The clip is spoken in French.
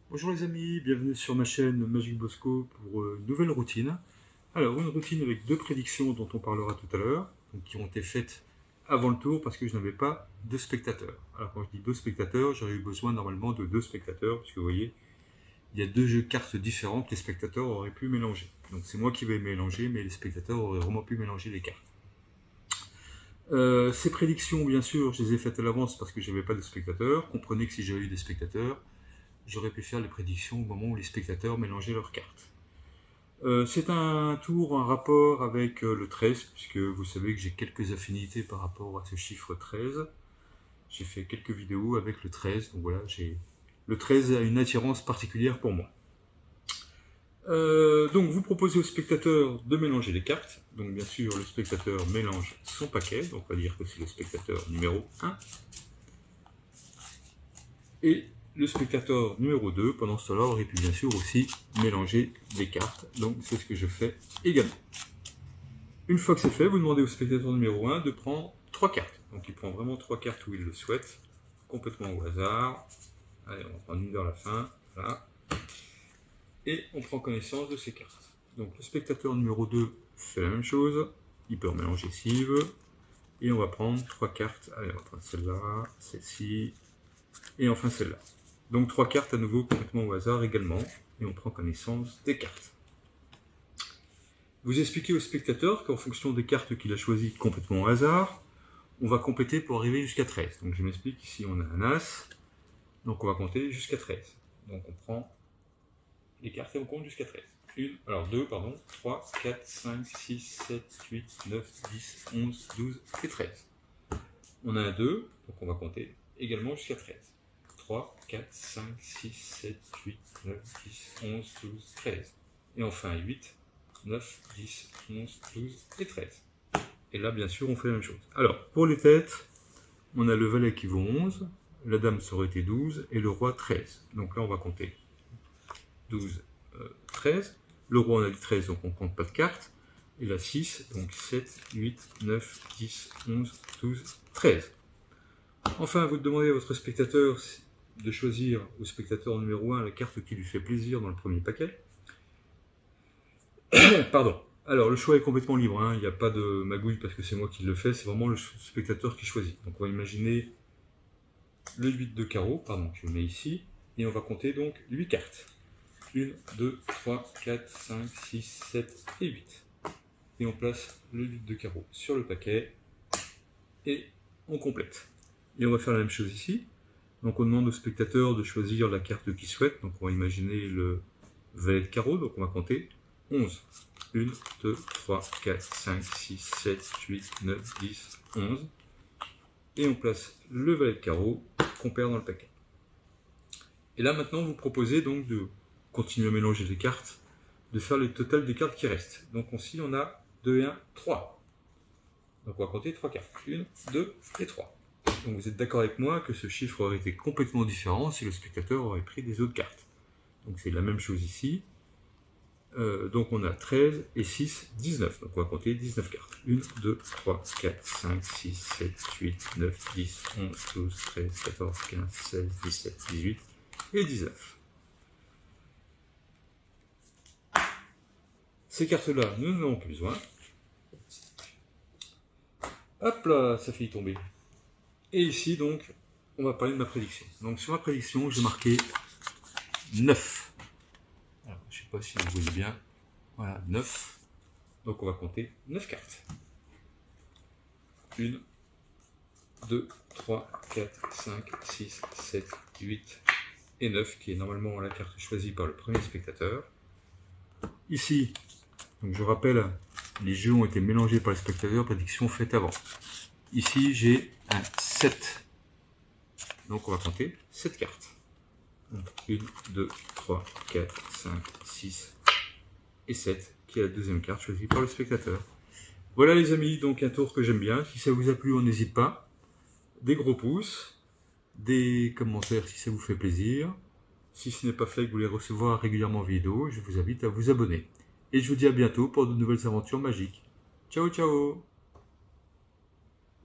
Bonjour les amis, bienvenue sur ma chaîne Magic Bosco pour une nouvelle routine. Alors une routine avec deux prédictions dont on parlera tout à l'heure, qui ont été faites avant le tour parce que je n'avais pas de spectateurs. Alors quand je dis deux spectateurs, j'aurais eu besoin normalement de deux spectateurs, puisque vous voyez, il y a deux jeux de cartes différents que les spectateurs auraient pu mélanger. Donc c'est moi qui vais mélanger, mais les spectateurs auraient vraiment pu mélanger les cartes. Ces prédictions, bien sûr, je les ai faites à l'avance parce que je n'avais pas de spectateurs. Comprenez que si j'avais eu des spectateurs, j'aurais pu faire les prédictions au moment où les spectateurs mélangeaient leurs cartes. C'est un tour, un rapport avec le 13, puisque vous savez que j'ai quelques affinités par rapport à ce chiffre 13. J'ai fait quelques vidéos avec le 13, donc voilà, le 13 a une attirance particulière pour moi. Donc vous proposez au spectateur de mélanger les cartes. Donc bien sûr, le spectateur mélange son paquet, donc on va dire que c'est le spectateur numéro 1. Et le spectateur numéro 2, pendant ce temps-là, aurait pu bien sûr aussi mélanger les cartes. Donc c'est ce que je fais également. Une fois que c'est fait, vous demandez au spectateur numéro 1 de prendre 3 cartes. Donc il prend vraiment 3 cartes où il le souhaite, complètement au hasard. Allez, on va prendre une vers la fin, voilà. Et on prend connaissance de ces cartes. Donc le spectateur numéro 2 fait la même chose, il peut en mélanger s'il veut. Et on va prendre 3 cartes, allez on va prendre celle-là, celle-ci, et enfin celle-là. Donc 3 cartes à nouveau complètement au hasard également, et on prend connaissance des cartes. Vous expliquez au spectateur qu'en fonction des cartes qu'il a choisies complètement au hasard, on va compléter pour arriver jusqu'à 13. Donc je m'explique, ici on a un As, donc on va compter jusqu'à 13. Donc on prend les cartes et on compte jusqu'à 13. 3, 4, 5, 6, 7, 8, 9, 10, 11, 12 et 13. On a un 2, donc on va compter également jusqu'à 13. 3, 4, 5, 6, 7, 8, 9, 10, 11, 12, 13. Et enfin 8, 9, 10, 11, 12 et 13. Et là, bien sûr, on fait la même chose. Alors, pour les têtes, on a le valet qui vaut 11, la dame ça aurait été 12 et le roi 13. Donc là, on va compter 12, 13. Le roi, on a dit 13, donc on ne compte pas de cartes. Et la 6, donc 7, 8, 9, 10, 11, 12, 13. Enfin, vous demandez à votre spectateur de choisir au spectateur numéro 1 la carte qui lui fait plaisir dans le premier paquet. Pardon. Alors, le choix est complètement libre, hein. Il n'y a pas de magouille parce que c'est moi qui le fais, c'est vraiment le spectateur qui choisit. Donc, on va imaginer le 8 de carreau, pardon, je le mets ici, et on va compter donc 8 cartes. 1, 2, 3, 4, 5, 6, 7 et 8. Et on place le 8 de carreau sur le paquet, et on complète. Et on va faire la même chose ici. Donc on demande au spectateur de choisir la carte qu'il souhaite. Donc on va imaginer le valet de carreau. Donc on va compter 11. 1, 2, 3, 4, 5, 6, 7, 8, 9, 10, 11. Et on place le valet de carreau qu'on perd dans le paquet. Et là maintenant vous proposez donc de continuer à mélanger les cartes, de faire le total des cartes qui restent. Donc ici on a 2 et 1, 3. Donc on va compter 3 cartes. 1, 2 et 3. Donc vous êtes d'accord avec moi que ce chiffre aurait été complètement différent si le spectateur aurait pris des autres cartes. Donc c'est la même chose ici. Donc on a 13 et 6, 19. Donc on va compter 19 cartes. 1, 2, 3, 4, 5, 6, 7, 8, 9, 10, 11, 12, 13, 14, 15, 16, 17, 18 et 19. Ces cartes-là, nous n'en avons plus besoin. Hop là, ça fait y tomber. Et ici, donc, on va parler de ma prédiction. Donc, sur ma prédiction, j'ai marqué 9. Alors, je ne sais pas si vous voyez bien. Voilà, 9. Donc, on va compter 9 cartes. 1, 2, 3, 4, 5, 6, 7, 8 et 9, qui est normalement la carte choisie par le premier spectateur. Ici, donc je rappelle, les jeux ont été mélangés par les spectateurs, prédiction faite avant. Ici, j'ai un 7. Donc, on va compter 7 cartes. 1, 2, 3, 4, 5, 6 et 7, qui est la deuxième carte choisie par le spectateur. Voilà les amis, donc un tour que j'aime bien. Si ça vous a plu, on n'hésite pas. Des gros pouces, des commentaires si ça vous fait plaisir. Si ce n'est pas fait et que vous voulez recevoir régulièrement vidéo, je vous invite à vous abonner. Et je vous dis à bientôt pour de nouvelles aventures magiques. Ciao ciao!